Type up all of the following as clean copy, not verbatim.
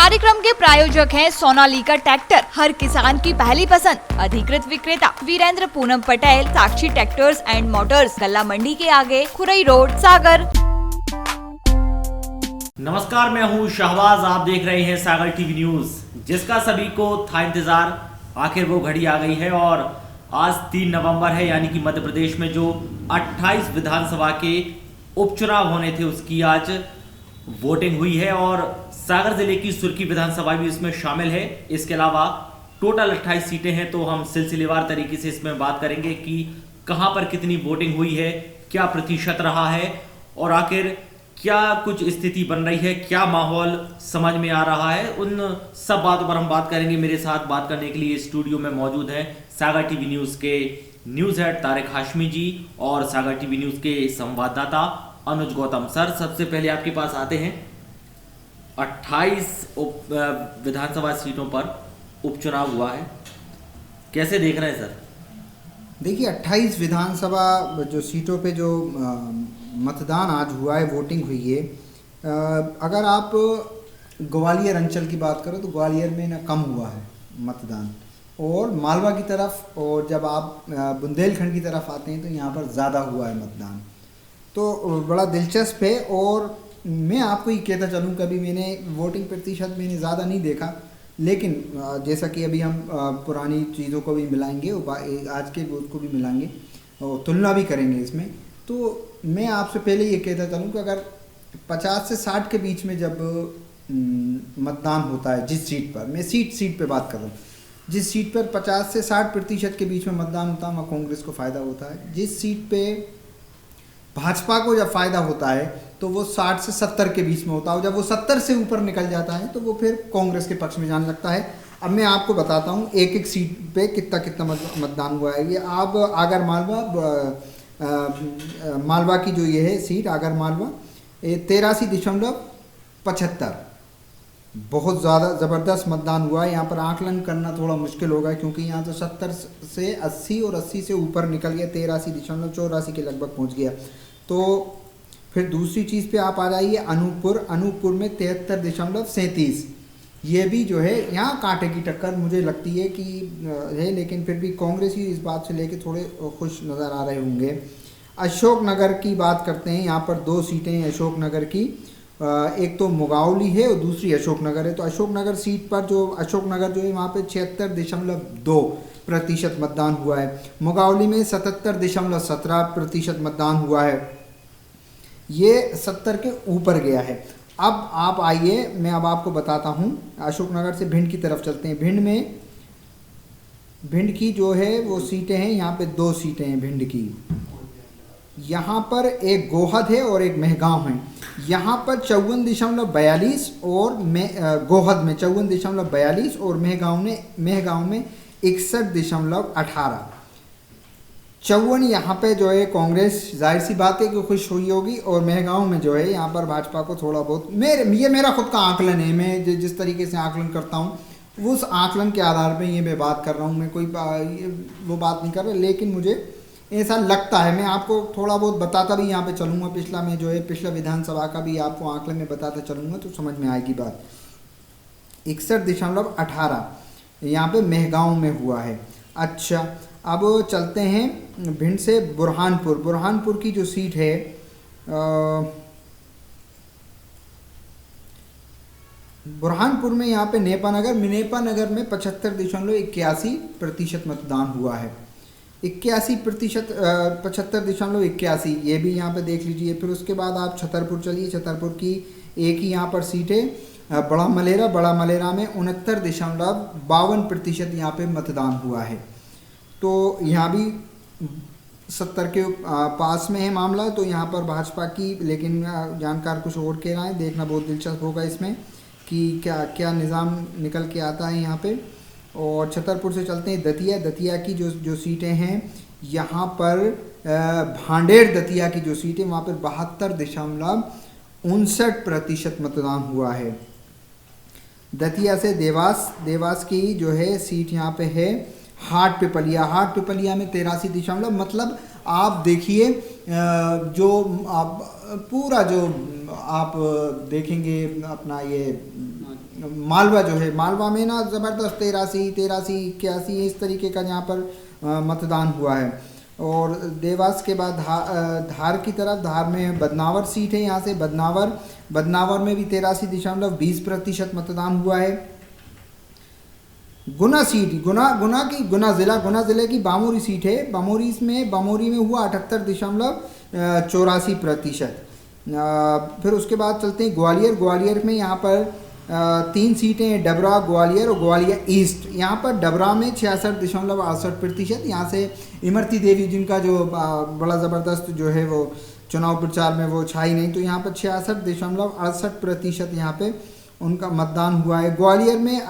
कार्यक्रम के प्रायोजक हैं सोनालिका ट्रैक्टर, हर किसान की पहली पसंद। अधिकृत विक्रेता वीरेंद्र पूनम पटेल, साक्षी ट्रैक्टर्स एंड मोटर्स, गल्ला मंडी के आगे, खुरई रोड, सागर। नमस्कार, मैं हूं शहबाज, आप देख रहे हैं सागर टीवी न्यूज, जिसका सभी को था इंतजार। आखिर वो घड़ी आ गई है और आज 3 नवंबर है, यानी कि मध्य प्रदेश में जो 28 विधानसभा के उपचुनाव होने थे उसकी आज वोटिंग हुई है और सागर जिले की सुर्खी विधानसभा भी इसमें शामिल है। इसके अलावा टोटल 28 सीटें हैं, तो हम सिलसिलेवार तरीके से इसमें बात करेंगे कि कहां पर कितनी वोटिंग हुई है, क्या प्रतिशत रहा है और आखिर क्या कुछ स्थिति बन रही है, क्या माहौल समझ में आ रहा है। उन सब बातों पर हम बात करेंगे। मेरे साथ बात करने के लिए स्टूडियो में मौजूद हैं सागर टीवी न्यूज के न्यूज हेड तारिक हाशमी जी और सागर टीवी न्यूज के संवाददाता अनुज गौतम। सर, सबसे पहले आपके पास आते हैं। 28 विधानसभा सीटों पर उपचुनाव हुआ है, कैसे देख रहे हैं सर? देखिए, 28 विधानसभा जो सीटों पे जो मतदान आज हुआ है, वोटिंग हुई है। अगर आप ग्वालियर अंचल की बात करो तो ग्वालियर में ना कम हुआ है मतदान, और मालवा की तरफ, और जब आप बुंदेलखंड की तरफ आते हैं तो यहाँ पर ज़्यादा हुआ है मतदान। तो बड़ा दिलचस्प है। और मैं आपको ये कहता चलूँ, कभी मैंने वोटिंग प्रतिशत मैंने ज़्यादा नहीं देखा, लेकिन जैसा कि अभी हम पुरानी चीज़ों को भी मिलाएंगे और आज के वोट को भी मिलाएंगे और तुलना भी करेंगे इसमें, तो मैं आपसे पहले ये कहता चलूँ कि अगर 50 से 60 के बीच में जब मतदान होता है, जिस सीट पर, मैं सीट पे बात कर रहा हूँ, जिस सीट पर 50 से 60% के बीच में मतदान होता है वहाँ कांग्रेस को फ़ायदा होता है। जिस सीट पे भाजपा को जब फ़ायदा होता है तो वो 60 से 70 के बीच में होता है, और जब वो 70 से ऊपर निकल जाता है तो वो फिर कांग्रेस के पक्ष में जाने लगता है। अब मैं आपको बताता हूँ एक एक सीट पे कितना कितना मतदान हुआ है। ये आप आगर मालवा की जो ये है सीट, आगर मालवा, 83.75, बहुत ज़्यादा ज़बरदस्त मतदान हुआ है। यहाँ पर आकलन करना थोड़ा मुश्किल होगा क्योंकि यहाँ तो 70 से 80 और 80 से ऊपर निकल गया, 83.84 के लगभग पहुँच गया। तो फिर दूसरी चीज़ पे आप आ जाइए, अनूपपुर में 73.37, ये भी जो है यहाँ कांटे की टक्कर मुझे लगती है कि है, लेकिन फिर भी कांग्रेस ही इस बात से लेके थोड़े खुश नज़र आ रहे होंगे। अशोकनगर की बात करते हैं, यहाँ पर 2 सीटें हैं अशोकनगर की, एक तो मुगावली है और दूसरी अशोकनगर है। तो अशोकनगर सीट पर अशोकनगर जो है वहाँ पे 76.2% मतदान हुआ है। मुगावली में 77.17% मतदान हुआ है, ये 70 के ऊपर गया है। अब आप आइए, मैं अब आपको बताता हूँ। अशोकनगर से भिंड की तरफ चलते हैं। भिंड की जो है वो सीटें हैं, यहाँ पे 2 सीटें हैं भिंड की। यहाँ पर एक गोहद है और एक मेहगांव है। यहाँ पर 54.42 और गोहद में 54.42 और मेहगांव में 61.18। 54 यहाँ पे जो है कांग्रेस, जाहिर सी बात है कि खुश हुई होगी, और मेहगांव में जो है यहाँ पर भाजपा को थोड़ा बहुत, ये मेरा खुद का आकलन है, मैं जिस तरीके से आकलन करता हूँ उस आकलन के आधार पे ये मैं बात कर रहा हूँ, मैं कोई वो बात नहीं कर रहा, लेकिन मुझे ऐसा लगता है। मैं आपको थोड़ा बहुत बताता भी यहाँ पे चलूँगा, पिछला विधानसभा का भी आपको आकलन में बताता चलूँगा तो समझ में आएगी बात। 61.18 यहाँ पे मेहगांव में हुआ है। अच्छा, अब चलते हैं भिंड से बुरहानपुर की जो सीट है, बुरहानपुर में यहाँ पे नेपानगर में 75.81% मतदान हुआ है। 75.81, ये भी यहाँ पे देख लीजिए। फिर उसके बाद आप छतरपुर चलिए, छतरपुर की एक ही यहाँ पर सीट है, बड़ा मलेरा में 69.52% यहाँ पे मतदान हुआ है। तो यहाँ भी 70 के पास में है मामला, तो यहाँ पर भाजपा की, लेकिन जानकार कुछ और कह रहा है। देखना बहुत दिलचस्प होगा इसमें कि क्या निज़ाम निकल के आता है यहाँ पे। और छतरपुर से चलते हैं दतिया की जो सीटें हैं, यहाँ पर भांडेर दतिया की जो सीटें, वहाँ पर 72.59% मतदान हुआ है। दतिया से देवास की जो है सीट यहाँ पे है हाट पिपलिया में 83, मतलब आप देखिए जो आप पूरा जो आप देखेंगे अपना ये मालवा जो है, मालवा में ना ज़बरदस्त 83 81 इस तरीके का यहाँ पर मतदान हुआ है। और देवास के बाद धार की तरफ, धार में बदनावर सीट है, यहाँ से बदनावर में भी 83.20% मतदान हुआ है। गुना सीट, गुना ज़िले की बामोरी सीट है, बामोरी में हुआ 78.84%। फिर उसके बाद चलते हैं ग्वालियर में यहाँ पर 3 सीटें हैं, डबरा, ग्वालियर और ग्वालियर ईस्ट। यहाँ पर डबरा में 66.68%, यहाँ से इमरती देवी जिनका जो बड़ा ज़बरदस्त जो है वो चुनाव प्रचार में वो छाई नहीं, तो यहाँ पर 66.68% यहाँ पे उनका मतदान हुआ है। ग्वालियर में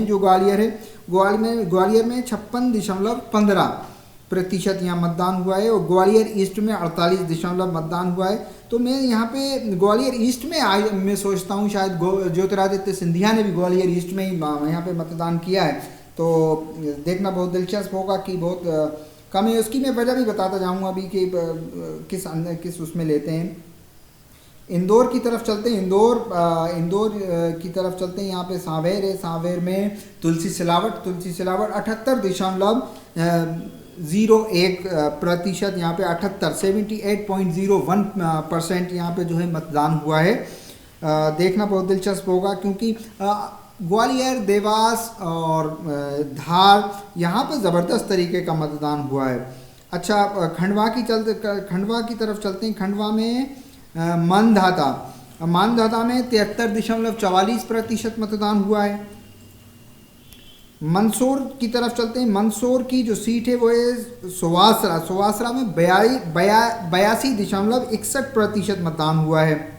जो ग्वालियर है, ग्वालियर में 56.15% यहाँ मतदान हुआ है। और ग्वालियर ईस्ट में 48 मतदान हुआ है। तो मैं यहाँ पे ग्वालियर ईस्ट में मैं सोचता हूँ शायद ज्योतिरादित्य सिंधिया ने भी ग्वालियर ईस्ट में ही यहाँ पे मतदान किया है, तो देखना बहुत दिलचस्प होगा कि बहुत कम है। उसकी मैं वजह भी बताता जाऊँगा अभी कि किस उसमें लेते हैं। इंदौर की तरफ चलते हैं, इंदौर की तरफ चलते हैं। यहाँ पे सांवेर है, सांवेर में तुलसी सिलावट 78.01% यहाँ पे 78.01% यहाँ पे जो है मतदान हुआ है। देखना बहुत दिलचस्प होगा क्योंकि ग्वालियर, देवास और धार यहाँ पे ज़बरदस्त तरीके का मतदान हुआ है। अच्छा, खंडवा की तरफ चलते हैं। खंडवा में मानधाता में 73.44% मतदान हुआ है। मंदसौर की तरफ चलते हैं। मंदसौर की जो सीट है वो है सुवासरा में 82.61% मतदान हुआ है।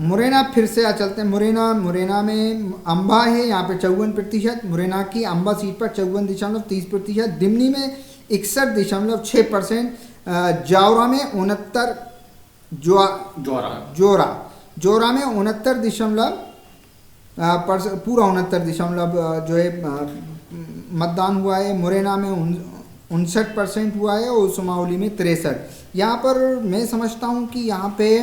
मुरैना फिर से चलते हैं। मुरैना में अम्बा है, यहाँ पे 54%। मुरैना की अम्बा सीट पर 54.30%। दिमनी में 61.6%। जावरा में 69, जोरा में 69.69% जो है मतदान हुआ है। मुरैना में 59% हुआ है और सुमावली में 63। यहाँ पर मैं समझता हूँ कि यहाँ पे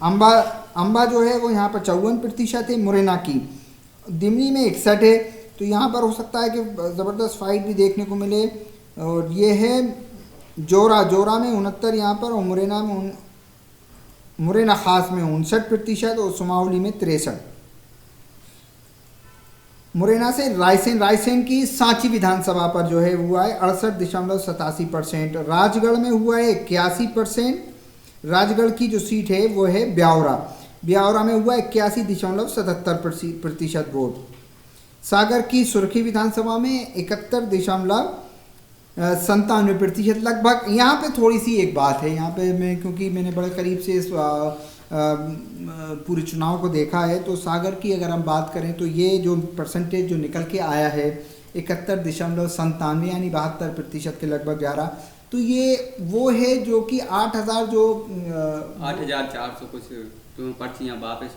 अम्बा जो है वो यहाँ पर 54% है मुरैना की। दिमनी में 61 है, तो यहाँ पर हो सकता है कि ज़बरदस्त फाइट भी देखने को मिले। और ये है जोरा में 69 यहाँ पर, और मुरैना खास में 59% और सुमावली में 63। मुरैना से रायसेन की सांची विधानसभा पर जो है हुआ है 68.87%। राजगढ़ में हुआ है 81%। राजगढ़ की जो सीट है वो है ब्यावरा में हुआ 81.77% वोट। सागर की सुरखी विधानसभा में 71.97% लगभग। यहाँ पे थोड़ी सी एक बात है, यहाँ पे मैं क्योंकि मैंने बड़े करीब से इस पूरे चुनाव को देखा है, तो सागर की अगर हम बात करें तो ये जो परसेंटेज जो निकल के आया है 71.97 यानी 72% के लगभग जा रहा, तो ये वो है जो कि 8,400 कुछ तो पर्चियाँ वापस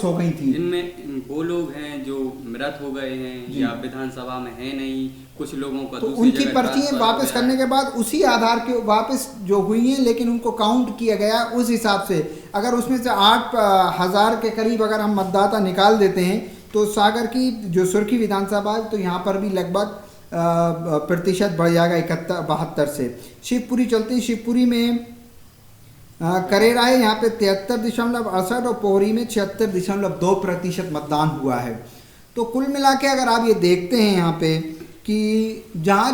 हो गई थी, जिनमें वो लोग हैं जो मृत हो गए हैं या विधानसभा में है नहीं, कुछ लोगों का तो उनकी पर्चियाँ वापस करने के बाद उसी आधार के वापस जो हुई हैं, लेकिन उनको काउंट किया गया उस हिसाब से। अगर उसमें से 8,000 के करीब अगर हम मतदाता निकाल देते हैं तो सागर की जो सुरखी विधानसभा तो यहाँ पर भी लगभग प्रतिशत बढ़ जाएगा 72 से। शिवपुरी चलते हैं। शिवपुरी में करेरा है, यहाँ पे 73.68 और पोहरी में 76.2% मतदान हुआ है। तो कुल मिला के अगर आप ये देखते हैं यहाँ पे कि जहाँ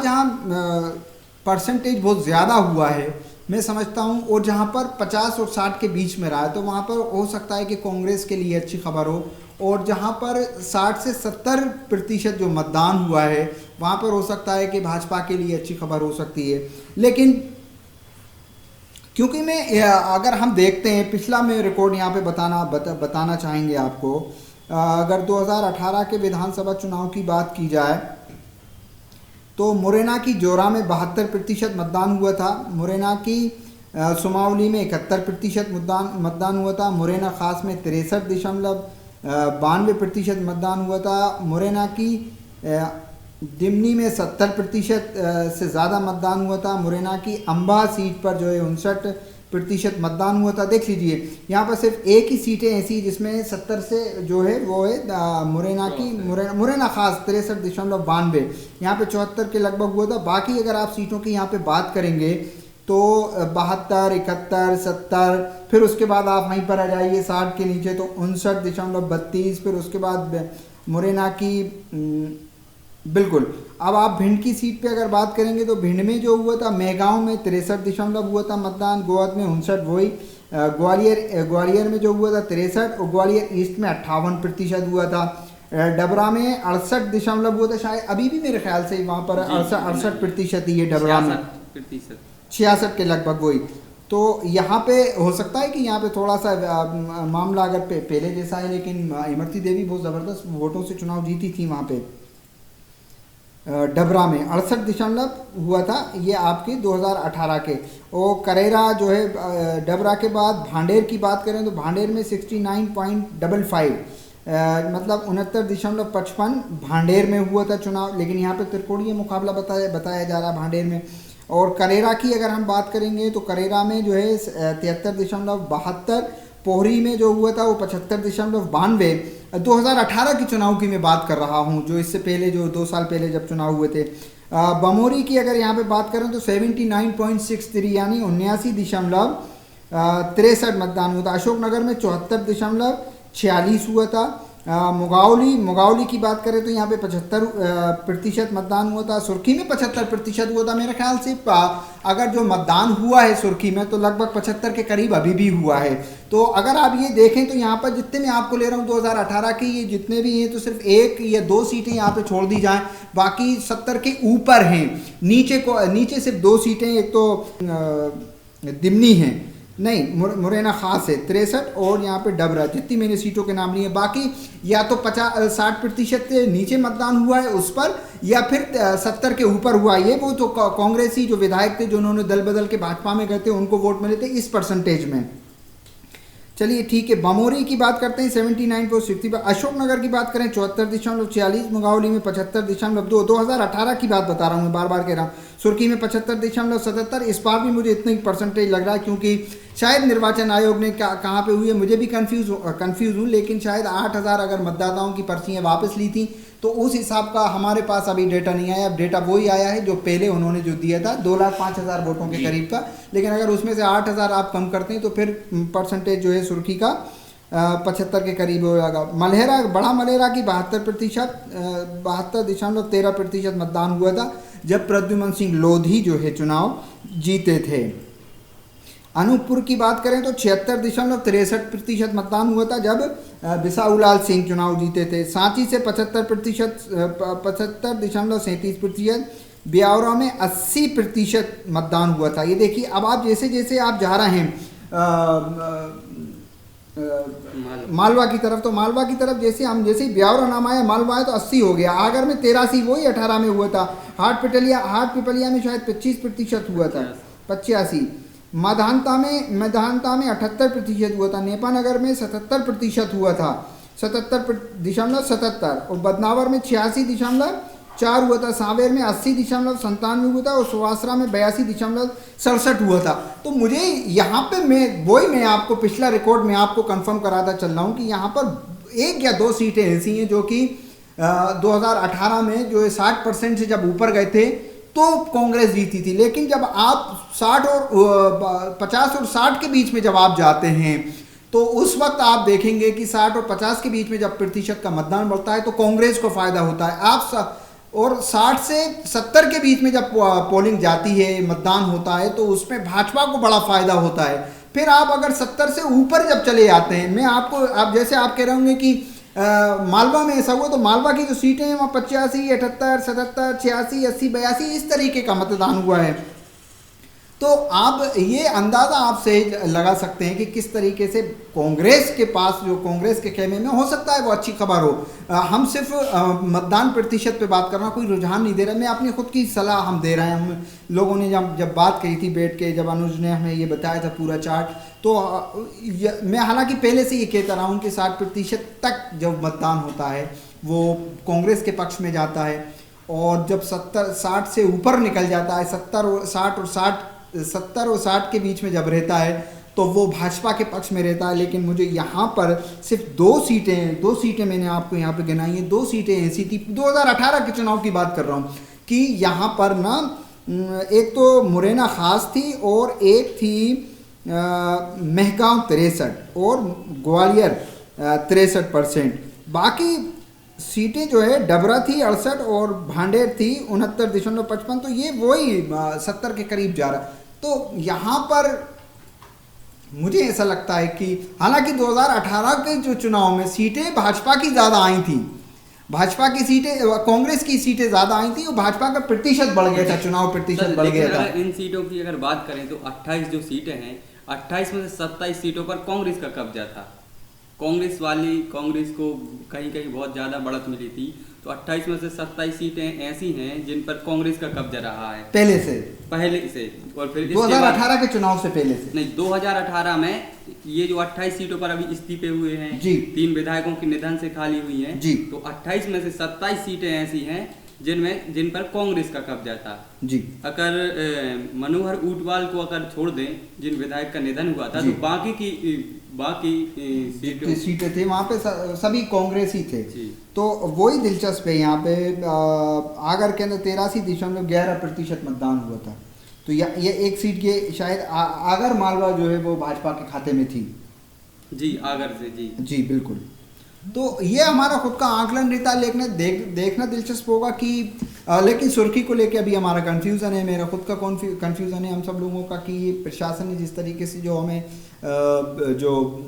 परसेंटेज बहुत ज़्यादा हुआ है, मैं समझता हूँ, और जहाँ पर 50 और 60 के बीच में रहा है, तो वहाँ पर हो सकता है कि कांग्रेस के लिए अच्छी खबर हो। और जहाँ पर 60 से 70% जो मतदान हुआ है वहाँ पर हो सकता है कि भाजपा के लिए अच्छी खबर हो सकती है। लेकिन क्योंकि अगर हम देखते हैं पिछला में रिकॉर्ड यहाँ पे बताना चाहेंगे आपको। अगर 2018 के विधानसभा चुनाव की बात की जाए तो मुरैना की जोरा में 72% मतदान हुआ था। मुरैना की सुमावली में 71% मतदान हुआ था। मुरैना खास में 63.92% मतदान हुआ था। मुरैना की दिमनी में 70% से ज़्यादा मतदान हुआ था। मुरैना की अम्बा सीट पर जो है प्रतिशत मतदान हुआ था। देख लीजिए यहाँ पर सिर्फ एक ही सीटें ऐसी जिसमें 70 से जो है वो है मुरैना खास 63.92, यहाँ पे 74 के लगभग हुआ था। बाकी अगर आप सीटों की यहाँ पे बात करेंगे तो 72, 71, 70, फिर उसके बाद आप वहीं पर आ जाइए 60 के नीचे तो 59.32, फिर उसके बाद मुरैना की बिल्कुल। अब आप भिंड की सीट पे अगर बात करेंगे तो भिंड में जो हुआ था मेगांव में 63 हुआ था मतदान, गोहद में 59 वही, ग्वालियर में जो हुआ था 63 और ग्वालियर ईस्ट में 58% हुआ था। डबरा में 68 हुआ था, शायद अभी भी मेरे ख्याल से वहाँ पर 68% ही है डबरा में, 66 के लगभग वही। तो यहाँ पे हो सकता है कि यहाँ पे थोड़ा सा मामला अगर पहले जैसा है, लेकिन इमरती देवी बहुत ज़बरदस्त वोटों से चुनाव जीती थी वहाँ पे। डबरा में 68 हुआ था ये आपके 2018 के। और करेरा जो है डबरा के बाद भांडेर की बात करें तो भांडेर में 69.55 मतलब 69.55 भांडेर में हुआ था चुनाव, लेकिन यहाँ पे त्रिकोणीय मुकाबला बताया जा रहा है भांडेर में। और करेरा की अगर हम बात करेंगे तो करेरा में जो है 73.72, पोहरी में जो हुआ था वो 75.92। 2018 के चुनाव की मैं बात कर रहा हूँ, जो इससे पहले जो 2 साल पहले जब चुनाव हुए थे। बमोरी की अगर यहाँ पे बात करें तो 79.63 यानी 79.63 मतदान हुआ था। अशोकनगर में 74.46 हुआ था। मुगावली की बात करें तो यहाँ पे 75% मतदान हुआ था। सुर्खी में 75% हुआ था मेरे ख्याल से। अगर जो मतदान हुआ है सुर्खी में तो लगभग 75 के करीब अभी भी हुआ है। तो अगर आप ये देखें तो यहाँ पर जितने मैं आपको ले रहा हूँ 2018 के ये जितने भी हैं तो सिर्फ 1 या 2 सीटें यहाँ पे छोड़ दी जाएं, बाकी 70 के ऊपर हैं। नीचे सिर्फ 2 सीटें, एक तो दिमनी है नहीं मुरैना खास है 63 और यहाँ पे डबरा, जितनी मैंने सीटों के नाम लिए, बाकी या तो 60% से नीचे मतदान हुआ है उस पर, या फिर 70 के ऊपर हुआ। ये वो तो कांग्रेसी जो विधायक थे जो उन्होंने दल बदल के भाजपा में गए थे उनको वोट मिले थे इस परसेंटेज में। चलिए ठीक है, बमोरी की बात करते हैं 79.60। अशोकनगर की बात करें 74.46, मुगावली में 75.2। 2018 की बात बता रहा हूँ मैं, बार बार कह रहा हूँ। सुर्खी में 75.77। इस बार भी मुझे इतना ही परसेंटेज लग रहा है, क्योंकि शायद निर्वाचन आयोग ने कहाँ पे हुई है मुझे भी कंफ्यूज हूँ, लेकिन शायद 8,000 अगर मतदाताओं की पर्चियाँ वापस ली थी तो उस हिसाब का हमारे पास अभी डेटा नहीं आया। अब डेटा वही आया है जो पहले उन्होंने जो दिया था 2,05,000 वोटों के करीब का, लेकिन अगर उसमें से 8,000 आप कम करते हैं तो फिर परसेंटेज जो है सुर्खी का 75 के करीब हो जाएगा। बड़ा मलेरा की 72.13% मतदान हुआ था जब प्रद्युमन सिंह लोधी जो है चुनाव जीते थे। अनूपपुर की बात करें तो 76.63% मतदान हुआ था जब बिसाऊलाल सिंह चुनाव जीते थे। सांची से 75.37%, ब्यावरा में 80% मतदान हुआ था। ये देखिए, अब आप जैसे जैसे आप जा रहे हैं मालवा की तरफ, तो मालवा की तरफ जैसे ही ब्यावरा नाम आया मालवा है तो 80 हो गया। आगर में 83, वही 18 में हुआ था। हाट पिपलिया में शायद 25% हुआ था, 85। मधानता में 78% हुआ था। नेपानगर में 77% हुआ था, 77.77। और बदनावर में 86.4 हुआ था। सांवेर में 80.97 हुआ था और सुवासरा में 82.67 हुआ था। तो मुझे यहाँ पे मैं आपको पिछला रिकॉर्ड में आपको कंफर्म कराता चल रहा हूँ कि यहाँ पर 1 या 2 सीटें ऐसी हैं जो कि 2018 में जो 60% से जब ऊपर गए थे तो कांग्रेस जीती थी। लेकिन जब आप 50 और 60 के बीच में जब आप जाते हैं तो उस वक्त आप देखेंगे कि 60 और 50 के बीच में जब प्रतिशत का मतदान बढ़ता है तो कांग्रेस को फायदा होता है। और 60 से 70 के बीच में जब पोलिंग जाती है, मतदान होता है, तो उसमें भाजपा को बड़ा फायदा होता है। फिर आप अगर 70 से ऊपर जब चले जाते हैं, मैं आपको आप जैसे आप कह रहे होंगे कि मालवा में ऐसा हुआ, तो मालवा की जो सीटें हैं वहाँ 85, 78, 77, 86, 80, 82 इस तरीके का मतदान हुआ है। तो आप ये अंदाज़ा आप सही लगा सकते हैं कि किस तरीके से कांग्रेस के पास, जो कांग्रेस के खेमे में हो सकता है वो अच्छी खबर हो। हम सिर्फ मतदान प्रतिशत पे बात कर रहे हैं, कोई रुझान नहीं दे रहे। मैं अपनी खुद की सलाह हम दे रहे हैं। हम लोगों ने जब बात कही थी बैठ के, जब अनुज ने हमें ये बताया था पूरा चार्ट, तो मैं हालांकि पहले से ये कहता रहा हूँ कि 60% तक जब मतदान होता है वो कांग्रेस के पक्ष में जाता है, और जब 60 से ऊपर निकल जाता है, 60 और 60 70 और 60 के बीच में जब रहता है तो वो भाजपा के पक्ष में रहता है। लेकिन मुझे यहाँ पर सिर्फ 2 सीटें मैंने आपको यहाँ पे गिनाई है, 2 सीटें ऐसी थी 2018 के चुनाव की बात कर रहा हूँ कि यहाँ पर ना एक तो मुरैना खास थी और एक थी महगांव 63 और ग्वालियर 63%। बाकी सीटें जो है डबरा थी 68 और भांडेर थी 69.55। तो ये वही 70 के करीब जा रहा। तो यहाँ पर मुझे ऐसा लगता है कि हालांकि 2018 के जो चुनाव में सीटें भाजपा की ज़्यादा आई थी, भाजपा की सीटें कांग्रेस की सीटें ज़्यादा आई थी और भाजपा का प्रतिशत बढ़ गया था, चुनाव प्रतिशत बढ़ गया था। इन सीटों की अगर बात करें तो 28 जो सीटें हैं, 28 में से 27 सीटों पर कांग्रेस का कब्जा था। कांग्रेस को कहीं कहीं बहुत ज़्यादा बढ़त मिली थी। तो 28 में से 27 सीटें ऐसी हैं जिन पर कांग्रेस का कब्जा रहा है पहले से। और फिर 2018 के चुनाव से पहले से नहीं, 2018 में ये जो 28 सीटों पर अभी इस्तीफे हुए हैं जी, 3 विधायकों के निधन से खाली हुई हैं जी। तो 28 में से 27 सीटें ऐसी हैं जिन पर कांग्रेस का कब्जा था जी। अगर मनोहर ऊंटवाल को अगर छोड़ दें, जिन विधायक का निधन हुआ था, तो बाकी सीटें थे वहाँ पे सभी कांग्रेस ही थे। तो वही दिलचस्प है यहाँ पे आगर के अंदर 83.11% मतदान हुआ था। तो ये एक सीट के शायद आगर मालवा जो है वो भाजपा के खाते में थी जी, आगर से जी बिल्कुल। तो ये हमारा खुद का आंकलन रहता है, देखना दिलचस्प होगा कि लेकिन सुर्खी को लेके अभी हमारा कंफ्यूजन है, मेरा खुद का कंफ्यूजन है हम सब लोगों का कि ये प्रशासन ने जिस तरीके से जो हमें जो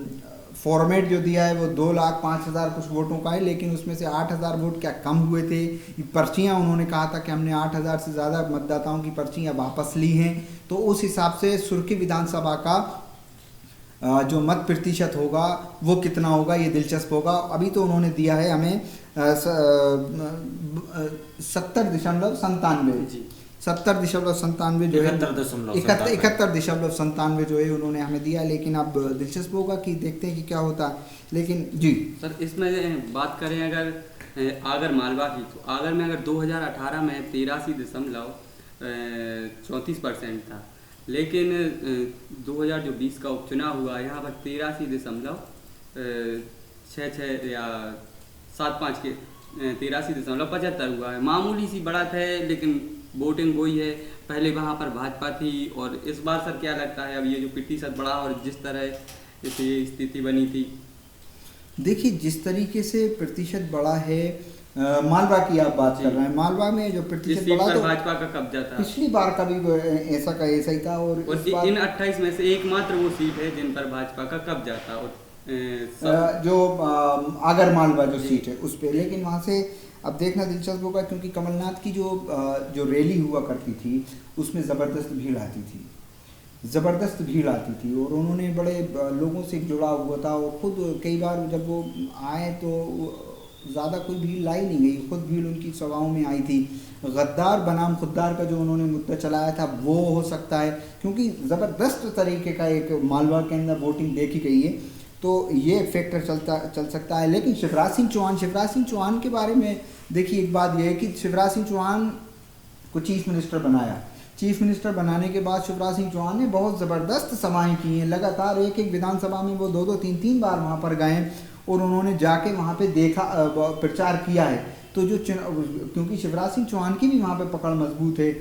फॉर्मेट जो दिया है वो 2,05,000 कुछ वोटों का है, लेकिन उसमें से 8,000 वोट क्या कम हुए थे। पर्चियाँ उन्होंने कहा था कि हमने 8,000 से ज़्यादा मतदाताओं की पर्चियाँ वापस ली हैं। तो उस हिसाब से सुर्खी विधानसभा का जो मत प्रतिशत होगा वो कितना होगा ये दिलचस्प होगा। अभी तो उन्होंने दिया है हमें 70.97 जो है 71.97 जो है उन्होंने हमें दिया। लेकिन अब दिलचस्प होगा कि देखते हैं कि क्या होता है। लेकिन जी सर, इसमें बात करें अगर आगर मालवा की, तो आगर में अगर 2018 में 83.34% था, लेकिन 2020 का उपचुनाव हुआ, यहाँ पर 83.66 या 75 के 83.75 हुआ है। मामूली सी बढ़त है, लेकिन वोटिंग वही है। पहले वहाँ पर भाजपा थी और इस बार सर क्या लगता है अब ये जो प्रतिशत बढ़ा और जिस तरह से ये स्थिति बनी थी? देखिए, जिस तरीके से प्रतिशत बढ़ा है, मालवा की आप बात कर रहे हैं, मालवा में जो प्रतिशत बढ़ा तो भाजपा का कब्जा था। पिछली बार का भी ऐसा ही था। और इन 28 में से एकमात्र वो सीट है जिन पर भाजपा का कब्जा था, और जो आगर मालवा जो सीट है उस पे। लेकिन वहाँ से अब देखना दिलचस्प होगा, क्योंकि कमलनाथ की जो रैली हुआ करती थी उसमें ज़बरदस्त भीड़ आती थी और उन्होंने बड़े लोगों से जुड़ा हुआ था। और खुद कई बार जब वो आए तो ज़्यादा कोई भीड़ लाई नहीं गई, खुद भीड़ उनकी सभाओं में आई थी। गद्दार बनाम खुद्दार का जो उन्होंने मुद्दा चलाया था वो हो सकता है, क्योंकि ज़बरदस्त तरीके का एक मालवा के अंदर वोटिंग देखी गई है। तो ये फैक्टर चल सकता है। लेकिन शिवराज सिंह चौहान के बारे में देखिए, एक बात यह है कि शिवराज सिंह चौहान को चीफ मिनिस्टर बनाया। चीफ मिनिस्टर बनाने के बाद शिवराज सिंह चौहान ने बहुत ज़बरदस्त सभाएं की हैं, लगातार एक विधानसभा में वो 2-2, 3-3 बार वहाँ पर गए और उन्होंने जाके वहाँ पे देखा, प्रचार किया है। तो जो क्योंकि शिवराज सिंह चौहान की भी वहाँ पे पकड़ मजबूत है,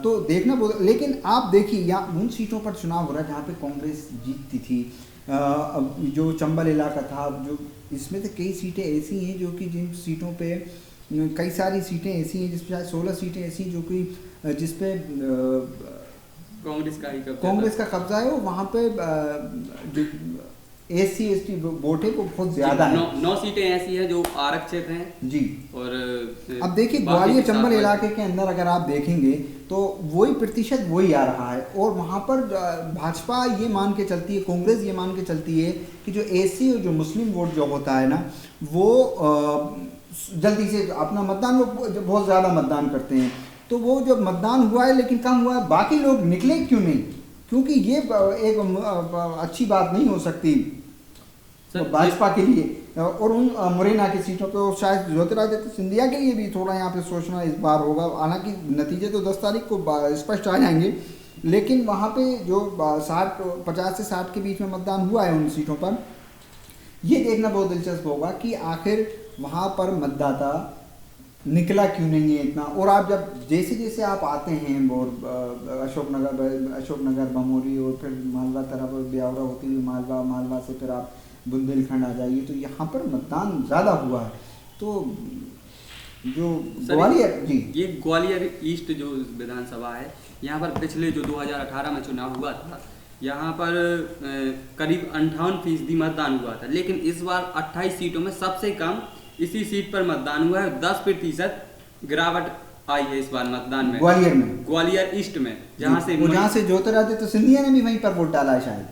तो देखना बहुत। लेकिन आप देखिए, यहाँ उन सीटों पर चुनाव हो रहा है जहाँ पे कांग्रेस जीतती थी। जो चंबल इलाका था, जो इसमें तो कई सीटें ऐसी हैं जो कि जिन सीटों पे कई सारी सीटें ऐसी हैं जिसमें शायद 16 सीटें ऐसी जो कि जिसपे कांग्रेस का कब्जा है। वहाँ पे SC/ST वोट है वो बहुत ज्यादा है। 9 सीटें ऐसी हैं जो आरक्षित हैं जी। और अब देखिए, ग्वालियर चंबल इलाके के अंदर अगर आप देखेंगे तो वही प्रतिशत वही आ रहा है। और वहाँ पर भाजपा ये मान के चलती है, कांग्रेस ये मान के चलती है कि जो SC और जो मुस्लिम वोट जो होता है ना, वो जल्दी से अपना मतदान, वो बहुत ज़्यादा मतदान करते हैं। तो वो जब मतदान हुआ है लेकिन कम हुआ है, बाकी लोग निकले क्यों नहीं? क्योंकि ये एक अच्छी बात नहीं हो सकती भाजपा के लिए। और उन मुरैना की सीटों पर शायद ज्योतिरादित्य सिंधिया के लिए भी थोड़ा यहाँ पे सोचना इस बार होगा। हालांकि नतीजे तो 10 तारीख को स्पष्ट आ जाएंगे, लेकिन वहाँ पे जो 50 से 60 के बीच में मतदान हुआ है उन सीटों पर, ये देखना बहुत दिलचस्प होगा कि आखिर वहाँ पर मतदाता निकला क्यों नहीं है इतना। और आप जब जैसे जैसे आप आते हैं और अशोकनगर भमोरी और फिर मालवा तरफ ब्यावरा होती हुई मालवा से फिर आप बुंदेलखंड आ जाइए, तो यहाँ पर मतदान ज़्यादा हुआ है। तो जो ग्वालियर, जी, ये ग्वालियर ईस्ट जो विधानसभा है, यहाँ पर पिछले जो 2018 में चुनाव हुआ था, यहाँ पर करीब 58% मतदान हुआ था, लेकिन इस बार 28 सीटों में सबसे कम इसी सीट पर मतदान हुआ है। 10% गिरावट आई है इस बार मतदान में, ग्वालियर ईस्ट में, जहाँ से ज्योतिरादित्य सिंधिया ने भी वहीं पर वोट डाला है शायद।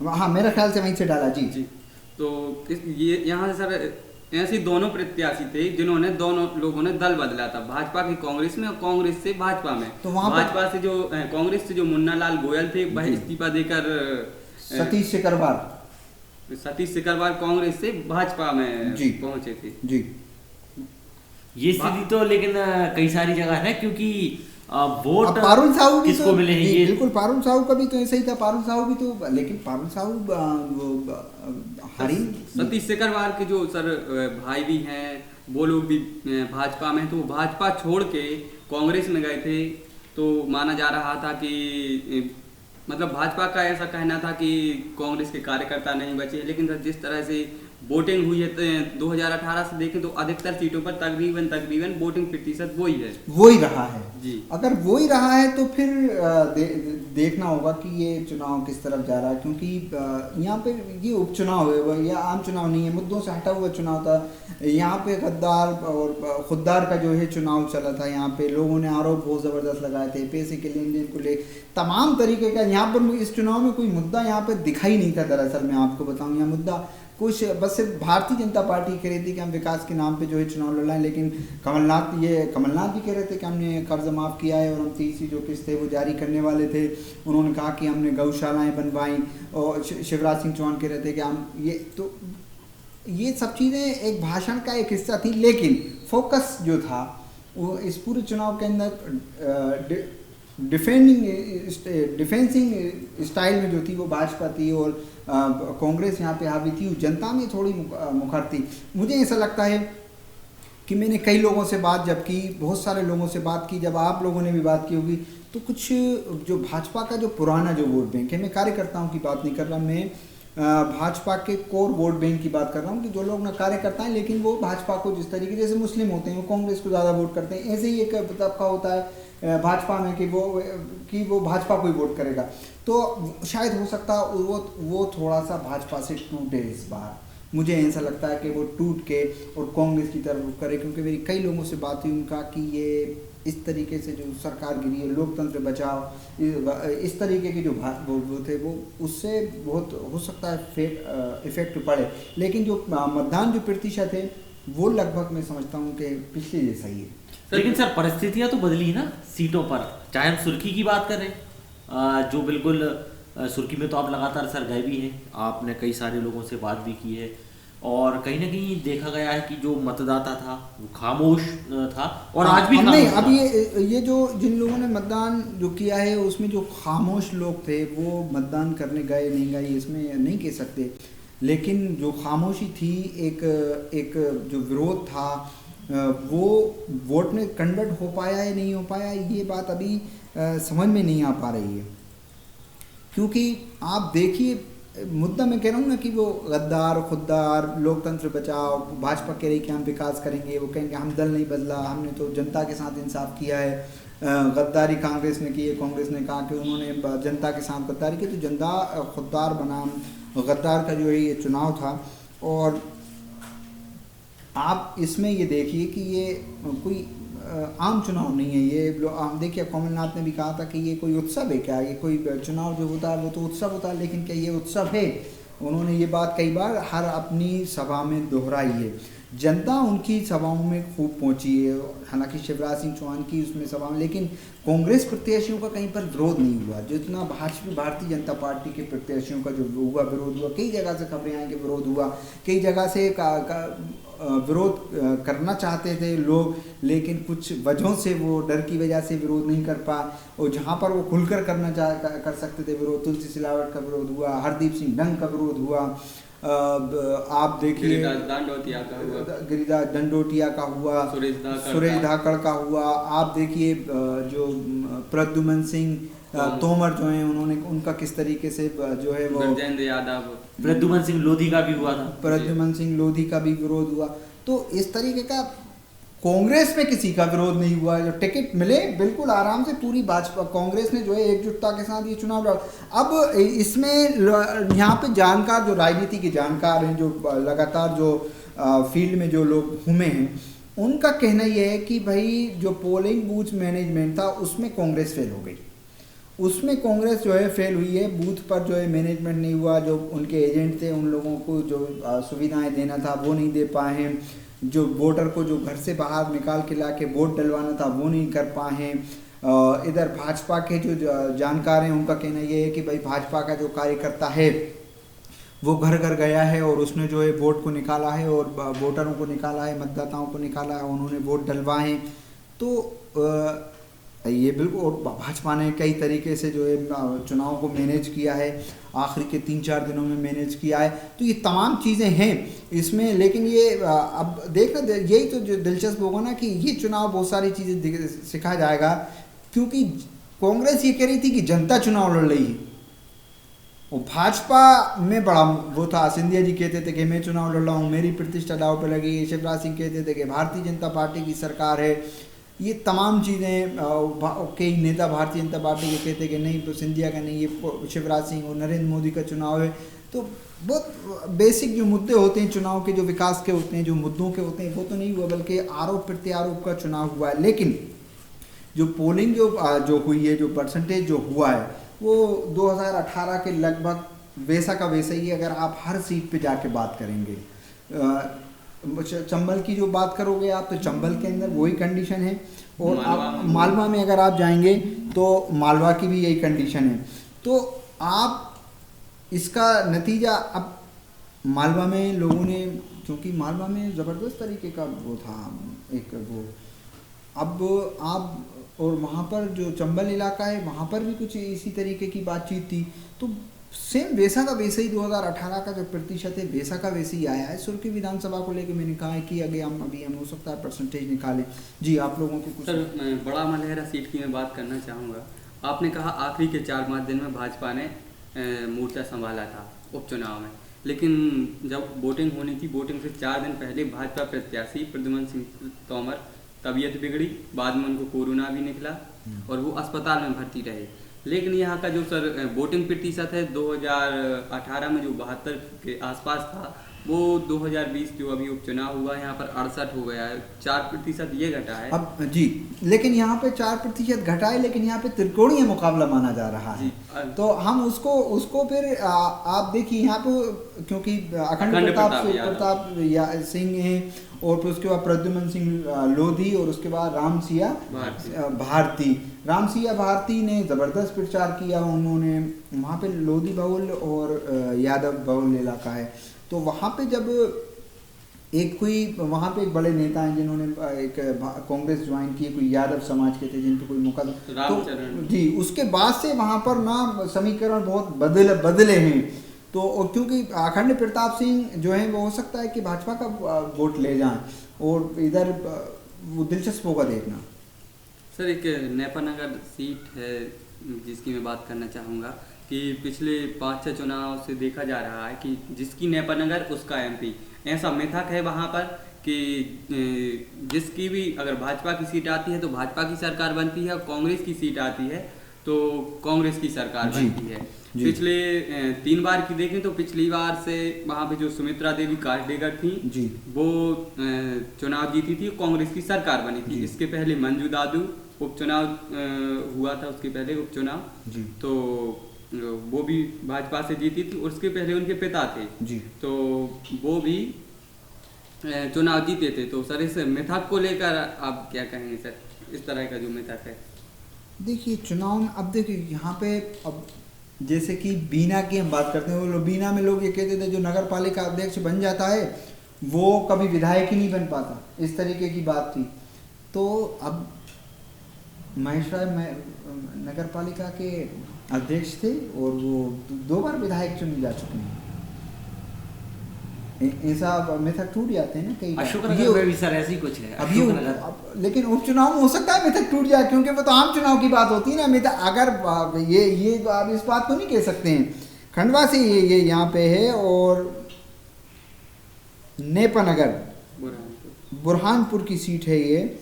हाँ, मेरा ख्याल से वहीं से डाला। जी जी। तो ये यहाँ से सर ऐसे दोनों प्रत्याशी थे जिन्होंने, दोनों लोगों ने दल बदला था, भाजपा की कांग्रेस में और कांग्रेस से भाजपा में। तो वहाँ भाजपा से जो कांग्रेस से जो मुन्ना लाल गोयल थे, वह इस्तीफा देकर सतीश सिकरवार कांग्रेस से भाजपा में पहुंचे थे। जी, ये स्थिति तो लेकिन कई सारी जगह है, क्योंकि वोट पारुल साहू किसको तो मिले हैं, ये बिल्कुल पारुल साहू का भी तो ऐसा ही था। पारुल साहू भी तो, लेकिन पारुल साहू सतीश सिकरवार के जो सर भाई भी हैं, वो लोग भी भाजपा में, तो भाजपा छोड़ के कांग्रेस में गए थे। तो माना जा रहा था कि मतलब भाजपा का ऐसा कहना था कि कांग्रेस के कार्यकर्ता नहीं बचे, लेकिन सर जिस तरह से वोटिंग हुई है 2018 से देखें तो अधिकतर सीटों पर तकरीबन वोटिंग प्रतिशत वही रहा है जी। अगर वही रहा है तो फिर देखना होगा कि ये चुनाव किस तरफ जा रहा है, क्योंकि यहाँ पे ये उपचुनाव है, यह आम चुनाव नहीं है, मुद्दों से हटा हुआ चुनाव था। यहाँ पे गद्दार और खुददार का जो है चुनाव चला था। यहाँ पे लोगों ने आरोप बहुत ज़बरदस्त लगाए थे, पैसे के लेन देन को ले तमाम तरीके का। यहाँ पर इस चुनाव में कोई मुद्दा यहाँ पर दिखाई नहीं था। दरअसल मैं आपको बताऊँ, यहाँ मुद्दा कुछ बस सिर्फ भारतीय जनता पार्टी कह रही थी कि हम विकास के नाम पे जो है चुनाव लड़ रहे हैं, लेकिन कमलनाथ भी कह रहे थे कि हमने कर्ज माफ़ किया है और हम 30 जो किस्त थे वो जारी करने वाले थे। उन्होंने कहा कि हमने गौशालाएं बनवाई, और शिवराज सिंह चौहान कह रहे थे कि हम ये सब चीज़ें एक भाषण का एक हिस्सा थी, लेकिन फोकस जो था वो इस पूरे चुनाव के अंदर डिफेंसिंग स्टाइल में जो थी वो भाजपा थी, और कांग्रेस यहाँ पे हावी थी। जनता में थोड़ी मुखर थी। मुझे ऐसा लगता है कि मैंने कई लोगों से बात जब की, बहुत सारे लोगों से बात की, जब आप लोगों ने भी बात की होगी, तो कुछ जो भाजपा का जो पुराना जो वोट बैंक है, मैं कार्यकर्ताओं की बात नहीं कर रहा, मैं भाजपा के कोर वोट बैंक की बात कर रहा हूँ, कि जो लोग ना कार्यकर्ता हैं लेकिन वो भाजपा को जिस तरीके, जैसे मुस्लिम होते हैं वो कांग्रेस को ज़्यादा वोट करते हैं, ऐसे ही एक तबका होता है भाजपा में कि वो भाजपा को ही वोट करेगा। तो शायद हो सकता है वो थोड़ा सा भाजपा से टूटे इस बार। मुझे ऐसा लगता है कि वो टूट के और कांग्रेस की तरफ रुख करे, क्योंकि मेरी कई लोगों से बात हुई उनका कि ये इस तरीके से जो सरकार गिरी है, लोकतंत्र बचाओ, इस तरीके के जो वो थे, वो उससे बहुत हो सकता है इफेक्ट पड़े। लेकिन जो मतदान जो प्रतिशत है वो लगभग मैं समझता हूँ कि पिछले जैसा ही है। लेकिन सर परिस्थितियां तो बदली ना सीटों पर, चाहे हम सुर्खी की बात करें, जो बिल्कुल सुर्खी में तो आप लगातार सर गए भी हैं, आपने कई सारे लोगों से बात भी की है, और कहीं ना कहीं देखा गया है कि जो मतदाता था वो खामोश था, और आज भी नहीं। अब ये जो जिन लोगों ने मतदान जो किया है उसमें जो खामोश लोग थे वो मतदान करने गए नहीं गए इसमें नहीं कह सकते, लेकिन जो खामोशी थी, एक जो विरोध था, वो वोट में कन्वर्ट हो पाया या नहीं हो पाया, ये बात अभी समझ में नहीं आ पा रही है। क्योंकि आप देखिए, मुद्दा मैं कह रहा हूँ ना कि वो गद्दार, खुददार, लोकतंत्र बचाओ, भाजपा कह रही कि हम विकास करेंगे, वो कहेंगे हम दल नहीं बदला, हमने तो जनता के साथ इंसाफ किया है। गद्दारी कांग्रेस ने की है, कांग्रेस ने कहा कि उन्होंने जनता के साथ गद्दारी की, तो जनता खुददार बनाम गद्दार का जो है ये चुनाव था। और आप इसमें ये देखिए कि ये कोई आम चुनाव नहीं है। ये हम देखिए, कमलनाथ ने भी कहा था कि ये कोई उत्सव है क्या, ये कोई चुनाव जो होता है वो तो उत्सव होता है, लेकिन क्या ये उत्सव है? उन्होंने ये बात कई बार हर अपनी सभा में दोहराई है। जनता उनकी सभाओं में खूब पहुंची है, हालांकि शिवराज सिंह चौहान की उसमें सभा में, लेकिन कांग्रेस प्रत्याशियों का कहीं पर विरोध नहीं हुआ। जितना भाजपा भारतीय जनता पार्टी के प्रत्याशियों का जो हुआ विरोध हुआ, कई जगह से खबरें आई कि विरोध हुआ, कई जगह से विरोध करना चाहते थे लोग, लेकिन कुछ वजहों से वो डर की वजह से विरोध नहीं कर पाए, और जहाँ पर वो खुलकर कर सकते थे विरोध, तुलसी सिलावट का विरोध हुआ, हरदीप सिंह डंग का विरोध हुआ, आप देखिए गिरिराज दंडोतिया का हुआ, सुरेश धाकड़ का हुआ, आप देखिए जो प्रद्युमन सिंह तोमर जो हैं उन्होंने उनका किस तरीके से जो है वो गजेंद्र यादव, प्रद्युमन सिंह लोधी का भी हुआ था, प्रद्युमन सिंह लोधी का भी विरोध हुआ। तो इस तरीके का कांग्रेस में किसी का विरोध नहीं हुआ। जो टिकट मिले बिल्कुल आराम से पूरी भाजपा कांग्रेस ने जो है एकजुटता के साथ ये चुनाव लड़ा। अब इसमें यहाँ पे जानकार जो राजनीति के जानकार हैं, जो लगातार जो फील्ड में जो लोग घूमे हैं, उनका कहना यह है कि भाई जो पोलिंग बूथ मैनेजमेंट था उसमें कांग्रेस फेल हो गई, उसमें कांग्रेस जो है फेल हुई है। बूथ पर जो है मैनेजमेंट नहीं हुआ, जो उनके एजेंट थे उन लोगों को जो सुविधाएं देना था वो नहीं दे पाए हैं, जो वोटर को जो घर से बाहर निकाल के लाके वोट डलवाना था वो नहीं कर पाए हैं। इधर भाजपा के जो जानकार हैं उनका कहना ये है कि भाई भाजपा का जो कार्यकर्ता है वो घर घर गया है और उसने जो है वोट को निकाला है और वोटरों को निकाला है, मतदाताओं को निकाला है, उन्होंने वोट डलवाए हैं। तो ये बिल्कुल, और भाजपा ने कई तरीके से जो है चुनाव को मैनेज किया है, आखिरी के 3-4 दिनों में मैनेज किया है। तो ये तमाम चीज़ें हैं इसमें, लेकिन ये अब देखना यही तो जो दिलचस्प होगा ना कि ये चुनाव बहुत सारी चीज़ें सिखा जाएगा, क्योंकि कांग्रेस ये कह रही थी कि जनता चुनाव लड़ रही है, और भाजपा में बड़ा वो था, सिंधिया जी कहते थे कि मैं चुनाव लड़ रहा हूँ, मेरी प्रतिष्ठा दांव पे लगी है, शिवराज सिंह कहते थे कि भारतीय जनता पार्टी की सरकार है। ये तमाम चीज़ें कई नेता भारतीय जनता पार्टी के कहते कि नहीं, तो सिंधिया का नहीं, ये शिवराज सिंह और नरेंद्र मोदी का चुनाव है। तो बहुत बेसिक जो मुद्दे होते हैं चुनाव के, जो विकास के होते हैं, जो मुद्दों के होते हैं, वो तो नहीं हुआ, बल्कि आरोप प्रत्यारोप का चुनाव हुआ है। लेकिन जो पोलिंग जो हुई है, जो परसेंटेज जो हुआ है, वो 2018 के लगभग वैसा का वैसा ही है। अगर आप हर सीट पे जाके बात करेंगे, चंबल की जो बात करोगे आप, तो चंबल के अंदर वही कंडीशन है, और आप मालवा में अगर आप जाएंगे तो मालवा की भी यही कंडीशन है। तो आप इसका नतीजा, अब मालवा में लोगों ने, क्योंकि मालवा में ज़बरदस्त तरीके का वो था एक वो, अब आप, और वहाँ पर जो चंबल इलाका है वहाँ पर भी कुछ इसी तरीके की बातचीत थी। तो सेम वैसा का वैसा ही 2018 का जो प्रतिशत है वैसा का वैसे ही आया है। सुर्खी विधानसभा को लेकर मैंने कहा है कि अभी हम हो सकता है परसेंटेज निकालें। जी, आप लोगों को कुछ। सर, बड़ा मलहरा सीट की मैं बात करना चाहूँगा। आपने कहा आखिरी के 4-5 दिन में भाजपा ने मोर्चा संभाला था उपचुनाव में, लेकिन जब वोटिंग होनी थी, वोटिंग से 4 दिन पहले भाजपा प्रत्याशी प्रद्युमन सिंह तोमर तबीयत बिगड़ी, बाद में उनको कोरोना भी निकला और वो अस्पताल में भर्ती रहे। लेकिन यहाँ का जो सर वोटिंग प्रतिशत है 2018 में जो 72 के आसपास था, वो 2020 जो अभी उपचुनाव हुआ यहाँ पर 68 हो गया है, 4% ये घटा है। अब जी, लेकिन यहाँ पे 4% घटा है, लेकिन यहाँ पे त्रिकोणीय मुकाबला माना जा रहा है। तो हम उसको फिर आप देखिए यहाँ पे, क्योंकि अखंड प्रताप सिंह है, और फिर उसके बाद प्रद्युमन सिंह लोधी, और उसके बाद रामसिया भारती ने ज़बरदस्त प्रचार किया। उन्होंने वहाँ पे लोधी बहुल और यादव बहुल इलाका है, तो वहाँ पे जब वहाँ पे एक बड़े नेता हैं जिन्होंने एक कांग्रेस ज्वाइन की, कोई यादव समाज के थे जिन पे कोई मुकदमा, तो जी उसके बाद से वहाँ पर ना समीकरण बहुत बदले हैं। तो और क्योंकि अखंड प्रताप सिंह जो है वो हो सकता है कि भाजपा का वोट ले जाएं, और इधर वो दिलचस्प होगा देखना। सर, एक नेपानगर सीट है जिसकी मैं बात करना चाहूँगा कि पिछले 5-6 चुनाव से देखा जा रहा है कि जिसकी नेपानगर उसका MP, ऐसा मिथक है वहाँ पर कि जिसकी भी अगर भाजपा की सीट आती है तो भाजपा की सरकार बनती है, और कांग्रेस की सीट आती है तो कांग्रेस की सरकार बनती है। पिछले 3 बार की देखें तो पिछली बार से वहाँ पे जो सुमित्रा देवी काटडेकर थी जी, वो चुनाव जीती थी, कांग्रेस की सरकार बनी थी। इसके पहले मंजू दादू उपचुनाव हुआ था, उसके पहले उपचुनाव तो वो भी भाजपा से जीती थी, और उसके पहले उनके पिता थे जी, तो वो भी चुनाव जीते थे। तो सर इस मिथक को लेकर आप क्या कहेंगे सर, इस तरह का जो मिथक है? देखिए चुनाव में अब देखिए यहाँ पे अब जैसे कि बीना की हम बात करते हैं, वो बीना में लोग ये कहते थे जो नगर पालिका अध्यक्ष बन जाता है वो कभी विधायक ही नहीं बन पाता, इस तरीके की बात थी। तो अब महेश राय नगर पालिका के अध्यक्ष थे और वो 2 बार विधायक चुने जा चुके हैं। ऐसा मिथक टूट जाते हैं ना कई बार। अशोकनगर में भी सर ऐसी कुछ है अब ये लेकिन उपचुनाव में हो सकता है मिथक टूट जाए, क्योंकि वो तो आम चुनाव की बात होती है ना। मिथक अगर ये आप इस बात को नहीं कह सकते हैं। खंडवा से ये यहाँ पे है और नेपानगर बुरहानपुर की सीट है ये।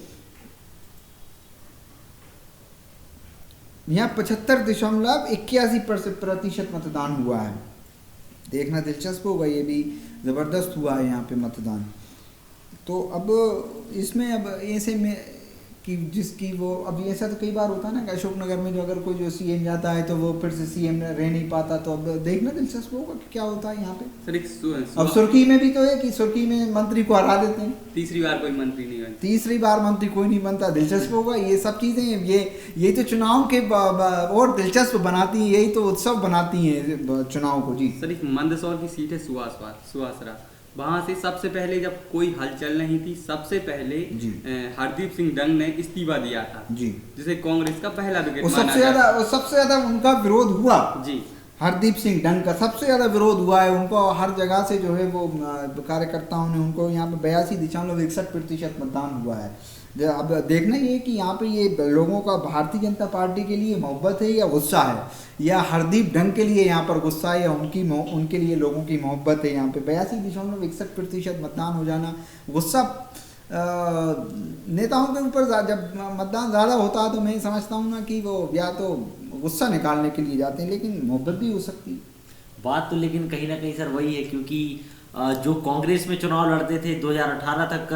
यहाँ 75.81% मतदान हुआ है। देखना दिलचस्प होगा, ये भी ज़बरदस्त हुआ है यहाँ पे मतदान। तो अब इसमें अब ऐसे में कि जिसकी वो अब ऐसा तो कई बार होता है ना कि अशोकनगर में जो अगर कोई जो सीएम जाता है तो वो फिर से सीएम रह नहीं पाता। तो अब देखना दिलचस्प होगा कि क्या होता है यहाँ पे। सर अब सुर्खी में भी तो है कि सुर्खी में मंत्री को हरा देते हैं, तीसरी बार कोई मंत्री नहीं बनता, तीसरी बार मंत्री कोई नहीं बनता। दिलचस्प होगा ये सब चीज़ें, ये तो चुनाव के और दिलचस्प बनाती हैं, यही तो उत्सव बनाती हैं चुनाव को। जी सर एक मंदसौर की सीट है सुहासरा, वहाँ से सबसे पहले जब कोई हलचल नहीं थी, सबसे पहले हरदीप सिंह डंग ने इस्तीफा दिया था जी, जिसे कांग्रेस का पहला विकेट सबसे ज्यादा उनका विरोध हुआ जी। हरदीप सिंह डंग का सबसे ज्यादा विरोध हुआ है। उनको हर जगह से जो है वो कार्यकर्ताओं ने उनको यहाँ पे 82.61% मतदान हुआ है। अब देखना ये कि यहाँ पे ये लोगों का भारतीय जनता पार्टी के लिए मोहब्बत है या गुस्सा है, या हरदीप डंग के लिए यहाँ पर गुस्सा है या उनके लिए लोगों की मोहब्बत है। यहाँ पे 82.61% मतदान हो जाना, गुस्सा नेताओं के ऊपर जब मतदान ज़्यादा होता है तो मैं समझता हूँ ना कि वो या तो गुस्सा निकालने के लिए जाते हैं, लेकिन मोहब्बत भी हो सकती है बात तो। लेकिन कहीं ना कहीं सर वही है, क्योंकि जो कांग्रेस में चुनाव लड़ते थे 2018 तक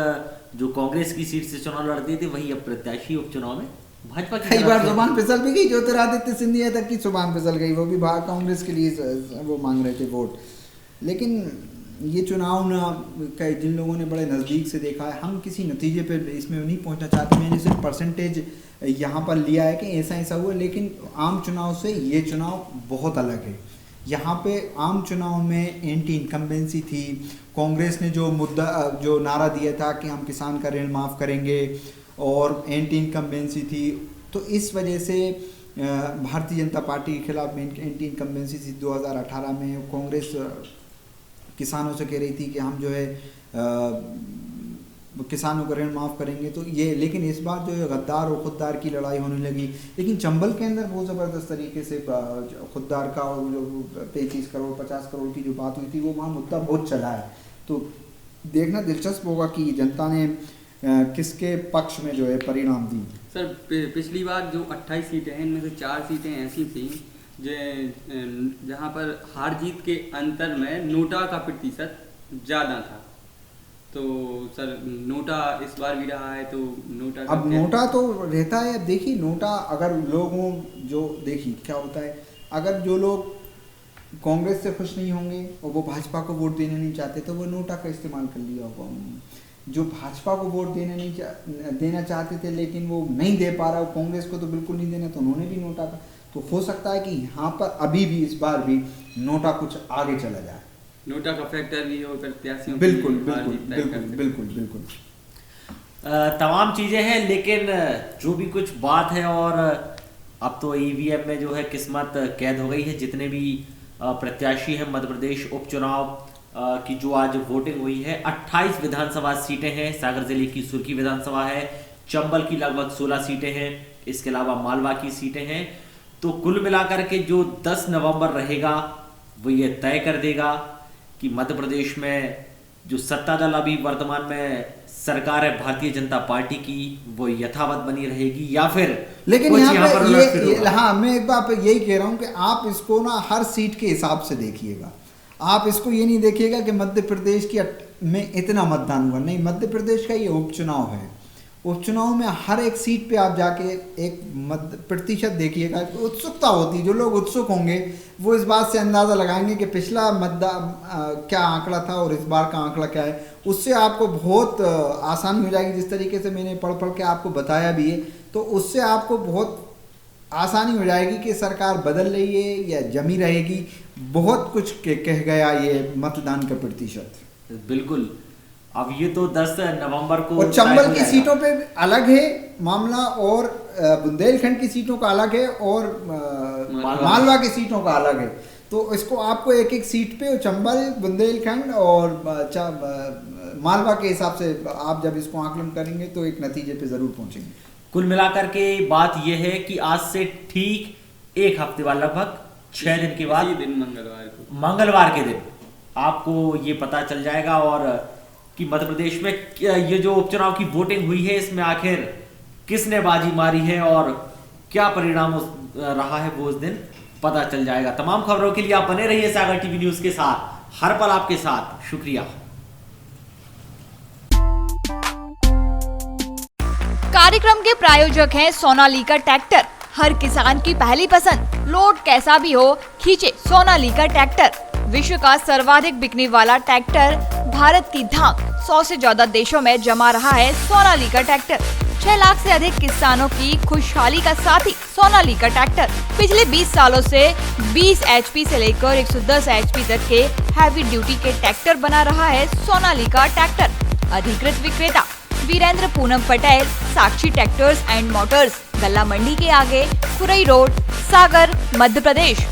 जो कांग्रेस की सीट से चुनाव लड़ते थे वही अब प्रत्याशी उपचुनाव में भाजपा की कई बार जुबान फिसल भी गई। ज्योतिरादित्य सिंधिया तक की जुबान फिसल गई, वो भी कांग्रेस के लिए वो मांग रहे थे वोट। लेकिन ये चुनाव ना जिन लोगों ने बड़े नज़दीक से देखा है, हम किसी नतीजे पे इसमें नहीं पहुंचना चाहते। मैंने सिर्फ परसेंटेज यहाँ पर लिया है कि ऐसा ऐसा हुआ, लेकिन आम चुनाव से ये चुनाव बहुत अलग है। यहाँ पे आम चुनाव में एंटी इनकम्बेंसी थी। कांग्रेस ने जो नारा दिया था कि हम किसान का ऋण माफ़ करेंगे, और एंटी इनकम्बेंसी थी। तो इस वजह से भारतीय जनता पार्टी के खिलाफ एंटी इनकम्बेंसी थी 2018 में। कांग्रेस किसानों से कह रही थी कि हम जो है किसानों का ऋण माफ़ करेंगे। तो ये लेकिन इस बार जो है गद्दार और खुददार की लड़ाई होने लगी। लेकिन चंबल के अंदर बहुत ज़बरदस्त तरीके से खुददार का और जो 35 करोड़ 50 करोड़ की जो बात हुई थी वो वहाँ मुद्दा बहुत चला है। तो देखना दिलचस्प होगा कि जनता ने किसके पक्ष में जो है परिणाम दी। सर पिछली बार जो 28 सीटें हैं इनमें से 4 सीटें ऐसी थी जहाँ पर हार जीत के अंतर में नोटा का प्रतिशत ज़्यादा था। तो सर नोटा इस बार भी रहा है, तो नोटा अब नोटा तो रहता है। अब देखिए नोटा अगर लोगों जो देखिए क्या होता है, अगर जो लोग कांग्रेस से खुश नहीं होंगे और वो भाजपा को वोट देने नहीं चाहते तो वो नोटा का इस्तेमाल कर लिया होगा उन्होंने। जो भाजपा को वोट देना चाहते थे लेकिन वो नहीं दे पा रहा, कांग्रेस को तो बिल्कुल नहीं देना, तो उन्होंने भी नोटा का। तो हो सकता है कि यहाँ पर अभी भी इस बार भी नोटा कुछ आगे चला जाए। नोटा का फैक्टर भी हो प्रत्याशियों बिल्कुल बिल्कुल बिल्कुल बिल्कुल बिल्कुल तमाम चीज़ें हैं। लेकिन जो भी कुछ बात है, और अब तो ईवीएम में जो है किस्मत कैद हो गई है। जितने भी प्रत्याशी हैं मध्य प्रदेश उपचुनाव की जो आज वोटिंग हुई है, 28 विधानसभा सीटें हैं। सागर जिले की सुर्खी विधानसभा है, चंबल की लगभग 16 सीटें हैं, इसके अलावा मालवा की सीटें हैं। तो कुल मिलाकर के जो 10 नवंबर रहेगा वो ये तय कर देगा कि मध्य प्रदेश में जो सत्ता दल अभी वर्तमान में सरकार है भारतीय जनता पार्टी की, वो यथावत बनी रहेगी या फिर। लेकिन यहाँ पर हाँ, मैं एक बार यही कह रहा हूँ कि आप इसको ना हर सीट के हिसाब से देखिएगा। आप इसको ये नहीं देखिएगा कि मध्य प्रदेश की में इतना मतदान हुआ, नहीं, मध्य प्रदेश का ये उपचुनाव है उपचुनाव में हर एक सीट पे आप जाके एक प्रतिशत देखिएगा, उत्सुकता होती है। जो लोग उत्सुक होंगे वो इस बात से अंदाज़ा लगाएंगे कि पिछला मतदान क्या आंकड़ा था और इस बार का आंकड़ा क्या है। उससे आपको बहुत आसानी हो जाएगी। जिस तरीके से मैंने पढ़ के आपको बताया भी है, तो उससे आपको बहुत आसानी हो जाएगी कि सरकार बदल रही है या जमी रहेगी। बहुत कुछ कह गया ये मतदान का प्रतिशत। बिल्कुल, अब ये तो 10 नवंबर को और चंबल की सीटों पे अलग है मामला, और बुंदेलखंड की सीटों का अलग है, और मालवा की सीटों का अलग है। तो इसको आपको एक एक सीट पे चंबल, बुंदेलखंड और मालवा के हिसाब से आप जब इसको आकलन करेंगे तो एक नतीजे पे जरूर पहुंचेंगे। कुल मिलाकर के बात यह है कि आज से ठीक एक हफ्ते बाद, लगभग 6 दिन के बाद, दिन मंगलवार के दिन आपको ये पता चल जाएगा और कि मध्य प्रदेश में ये जो उपचुनाव की वोटिंग हुई है इसमें आखिर किसने बाजी मारी है और क्या परिणाम रहा है वो उस दिन पता चल जाएगा। तमाम खबरों के लिए आप बने रहिए सागर टीवी न्यूज के साथ, हर पल आपके साथ। शुक्रिया। कार्यक्रम के प्रायोजक हैं सोनालिका ट्रैक्टर, हर किसान की पहली पसंद। लोड कैसा भी हो, खींचे सोनालिका ट्रैक्टर। विश्व का सर्वाधिक बिकने वाला ट्रैक्टर, भारत की धाक 100 से ज्यादा देशों में जमा रहा है सोनालिका ट्रैक्टर। 6 लाख से अधिक किसानों की खुशहाली का साथी सोनालिका ट्रैक्टर। पिछले 20 सालों से 20 HP से लेकर 110 HP तक के हैवी ड्यूटी के ट्रैक्टर बना रहा है सोनालिका ट्रैक्टर। अधिकृत विक्रेता वीरेंद्र पूनम पटेल, साक्षी ट्रैक्टर्स एंड मोटर्स, गल्ला मंडी के आगे, खुरई रोड, सागर, मध्य प्रदेश।